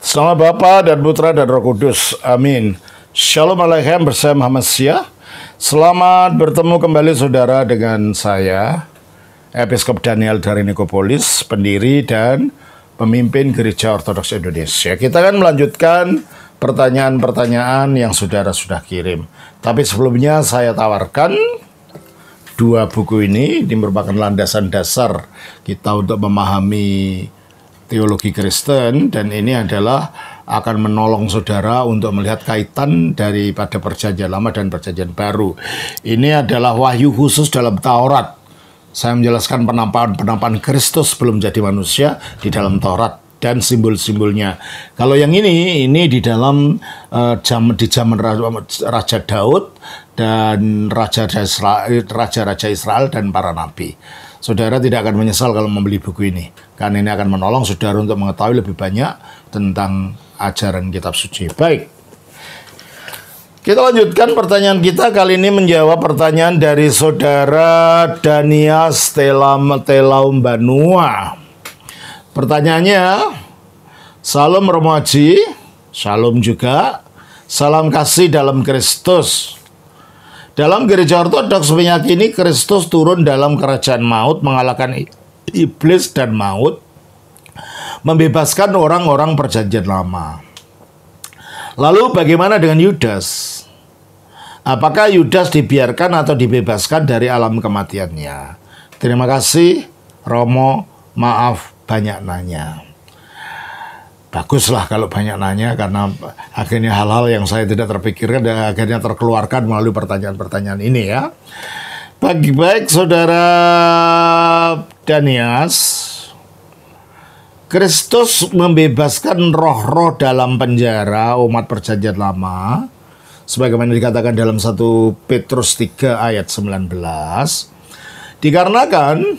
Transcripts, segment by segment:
Sama Bapa dan Putra dan Roh Kudus. Amin. Shalom Aleichem bersama Muhammad Syah. Selamat bertemu kembali saudara dengan saya, Episkop Daniel dari Nikopolis, pendiri dan pemimpin Gereja Ortodoks Indonesia. Kita akan melanjutkan pertanyaan-pertanyaan yang saudara sudah kirim. Tapi sebelumnya saya tawarkan dua buku ini merupakan landasan dasar kita untuk memahami teologi Kristen, dan ini adalah akan menolong saudara untuk melihat kaitan daripada Perjanjian Lama dan Perjanjian Baru. Ini adalah wahyu khusus dalam Taurat. Saya menjelaskan penampakan Kristus belum jadi manusia di dalam Taurat dan simbol-simbolnya. Kalau yang ini di dalam di zaman Raja Daud dan raja-raja Israel dan para nabi. Saudara tidak akan menyesal kalau membeli buku ini, karena ini akan menolong saudara untuk mengetahui lebih banyak tentang ajaran kitab suci. Baik, kita lanjutkan pertanyaan kita. Kali ini menjawab pertanyaan dari saudara Danias Telaum Banua. Pertanyaannya, Salam Romo Haji, Shalom juga, salam kasih dalam Kristus. Dalam gereja Ortodoks meyakini Kristus turun dalam kerajaan maut, mengalahkan iblis dan maut, membebaskan orang-orang Perjanjian Lama. Lalu bagaimana dengan Yudas? Apakah Yudas dibiarkan atau dibebaskan dari alam kematiannya? Terima kasih, Romo. Maaf banyak nanya. Baguslah kalau banyak nanya, karena akhirnya hal-hal yang saya tidak terpikirkan dan akhirnya terkeluarkan melalui pertanyaan-pertanyaan ini ya. Baik saudara Danias, Kristus membebaskan roh-roh dalam penjara umat Perjanjian Lama, sebagaimana dikatakan dalam 1 Petrus 3 ayat 19, dikarenakan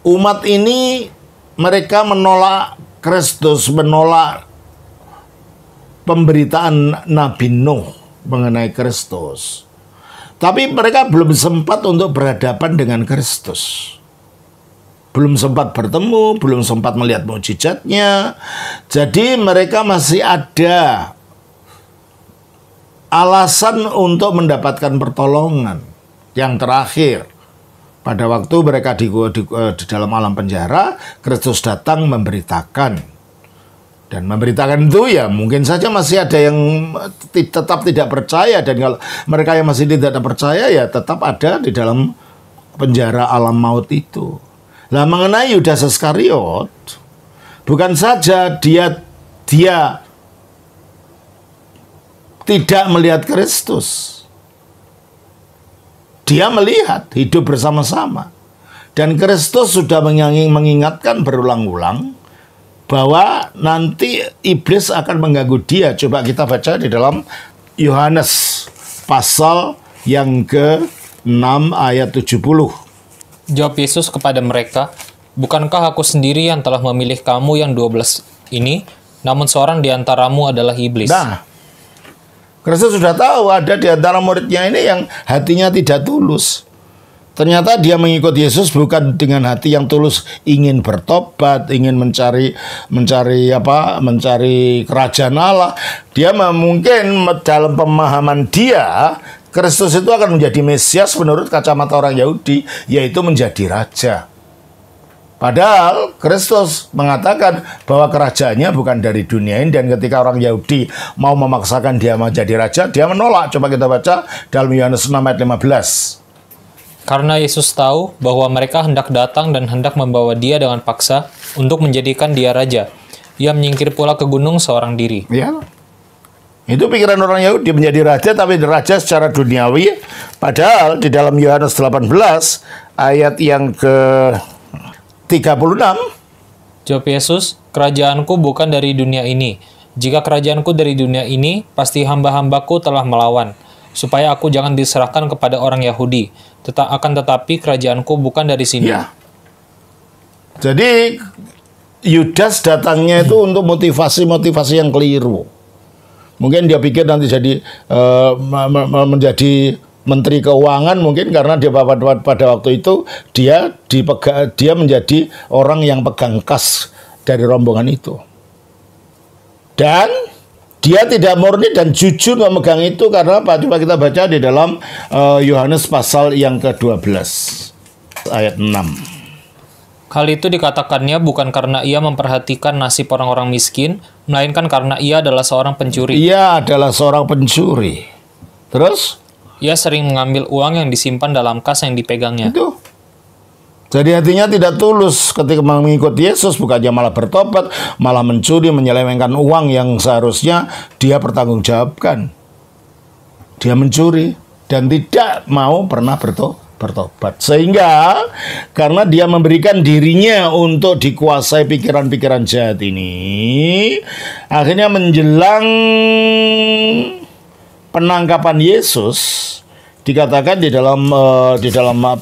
umat ini mereka menolak Kristus, menolak pemberitaan Nabi Nuh mengenai Kristus. Tapi mereka belum sempat untuk berhadapan dengan Kristus. Belum sempat bertemu, belum sempat melihat mukjizatnya. Jadi mereka masih ada alasan untuk mendapatkan pertolongan. Yang terakhir, pada waktu mereka di dalam alam penjara, Kristus datang memberitakan. Dan memberitakan itu ya mungkin saja masih ada yang tetap tidak percaya. Dan kalau mereka yang masih tidak percaya ya tetap ada di dalam penjara alam maut itu. Nah, mengenai Yudas Iskariot, bukan saja dia tidak melihat Kristus. Dia melihat, hidup bersama-sama. Dan Kristus sudah mengingatkan berulang-ulang bahwa nanti iblis akan mengganggu dia. Coba kita baca di dalam Yohanes pasal yang ke-6 ayat 70. Jawab Yesus kepada mereka, "Bukankah aku sendiri yang telah memilih kamu yang 12 ini? Namun seorang di antaramu adalah iblis." Nah, Kristus sudah tahu ada di antara muridnya ini yang hatinya tidak tulus. Ternyata dia mengikut Yesus bukan dengan hati yang tulus, ingin bertobat, ingin mencari kerajaan Allah. Dia mungkin dalam pemahaman dia, Kristus itu akan menjadi Mesias menurut kacamata orang Yahudi, yaitu menjadi raja. Padahal Kristus mengatakan bahwa kerajaannya bukan dari dunia ini, dan ketika orang Yahudi mau memaksakan dia menjadi raja, dia menolak. Coba kita baca dalam Yohanes 6 ayat 15. Karena Yesus tahu bahwa mereka hendak datang dan hendak membawa dia dengan paksa untuk menjadikan dia raja. Ia menyingkir pula ke gunung seorang diri. Ya, itu pikiran orang Yahudi, menjadi raja, tapi raja secara duniawi. Padahal di dalam Yohanes 18 ayat yang ke-36, jawab Yesus, "Kerajaanku bukan dari dunia ini. Jika kerajaanku dari dunia ini, pasti hamba-hambaku telah melawan, supaya aku jangan diserahkan kepada orang Yahudi. Tetapi kerajaanku bukan dari sini." Ya. Jadi Yudas datangnya itu untuk motivasi-motivasi yang keliru. Mungkin dia pikir nanti jadi menjadi Menteri Keuangan, mungkin karena dia pada waktu itu dia menjadi orang yang pegang kas dari rombongan itu. Dan dia tidak murni dan jujur memegang itu karena apa? Coba kita baca di dalam Yohanes pasal yang ke-12 ayat 6. Hal itu dikatakannya bukan karena ia memperhatikan nasib orang-orang miskin, melainkan karena ia adalah seorang pencuri. Ia adalah seorang pencuri. Terus? Ia sering mengambil uang yang disimpan dalam kas yang dipegangnya. Itu. Jadi hatinya tidak tulus ketika mengikuti Yesus, bukannya malah bertobat, malah mencuri, menyelewengkan uang yang seharusnya dia pertanggungjawabkan. Dia mencuri dan tidak mau pernah bertobat. Sehingga karena dia memberikan dirinya untuk dikuasai pikiran-pikiran jahat ini, akhirnya menjelang penangkapan Yesus, dikatakan di dalam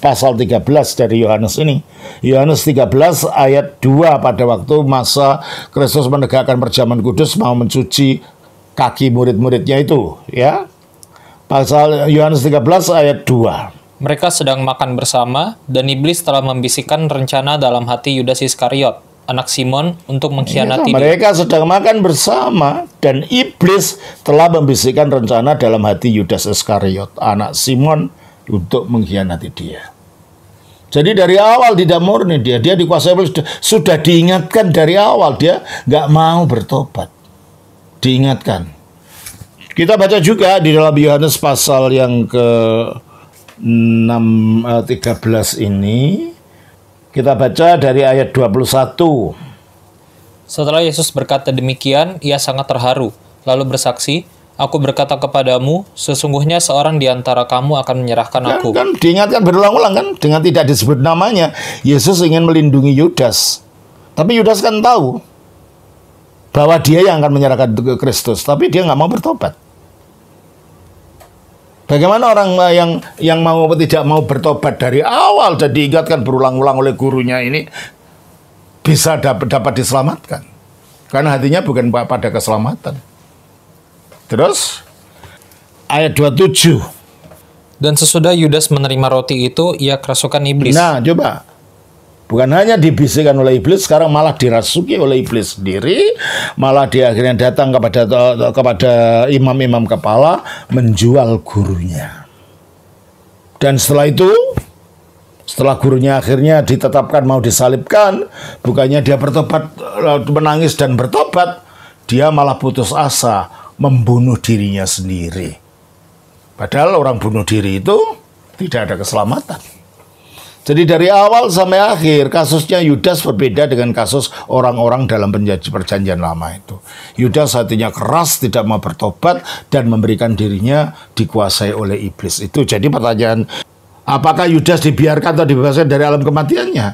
pasal 13 dari Yohanes ini. Yohanes 13 ayat 2, pada waktu masa Kristus menegakkan perjamuan kudus mau mencuci kaki murid-muridnya itu, ya. Pasal Yohanes 13 ayat 2. Mereka sedang makan bersama dan iblis telah membisikkan rencana dalam hati Yudas Iskariot, anak Simon, untuk mengkhianati dia. Mereka sedang makan bersama dan iblis telah membisikkan rencana dalam hati Yudas Iskariot, anak Simon, untuk mengkhianati dia. Jadi dari awal tidak murni dia dikuasai iblis, sudah diingatkan dari awal, dia nggak mau bertobat. Diingatkan. Kita baca juga di dalam Yohanes pasal yang ke-13 ini. Kita baca dari ayat 21. Setelah Yesus berkata demikian, ia sangat terharu, lalu bersaksi, "Aku berkata kepadamu, sesungguhnya seorang di antara kamu akan menyerahkan aku." Kan diingatkan berulang-ulang kan, dengan tidak disebut namanya. Yesus ingin melindungi Yudas. Tapi Yudas kan tahu bahwa dia yang akan menyerahkan ke Kristus, tapi dia nggak mau bertobat. Bagaimana orang yang tidak mau bertobat dari awal dan diingatkan berulang-ulang oleh gurunya ini bisa dapat diselamatkan? Karena hatinya bukan pada keselamatan. Terus ayat 27. Dan sesudah Yudas menerima roti itu, ia kerasukan iblis. Nah, coba. Bukan hanya dibisikkan oleh iblis, sekarang malah dirasuki oleh iblis sendiri, malah dia akhirnya datang kepada imam-imam kepala menjual gurunya. Dan setelah itu, setelah gurunya akhirnya ditetapkan mau disalibkan, bukannya dia bertobat, menangis dan bertobat, dia malah putus asa membunuh dirinya sendiri. Padahal orang bunuh diri itu tidak ada keselamatan. Jadi dari awal sampai akhir kasusnya Yudas berbeda dengan kasus orang-orang dalam perjanjian lama itu. Yudas hatinya keras, tidak mau bertobat dan memberikan dirinya dikuasai oleh iblis. Itu jadi pertanyaan, apakah Yudas dibiarkan atau dibebaskan dari alam kematiannya?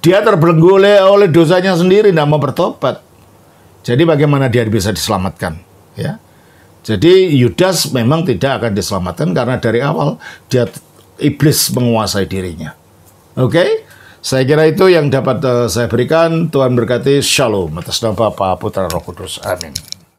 Dia terbelenggu oleh dosanya sendiri, tidak mau bertobat. Jadi bagaimana dia bisa diselamatkan? Ya. Jadi Yudas memang tidak akan diselamatkan karena dari awal iblis menguasai dirinya. Oke? Saya kira itu yang dapat saya berikan. Tuhan berkati. Shalom. Atas nama Bapa, Putra, Roh Kudus. Amin.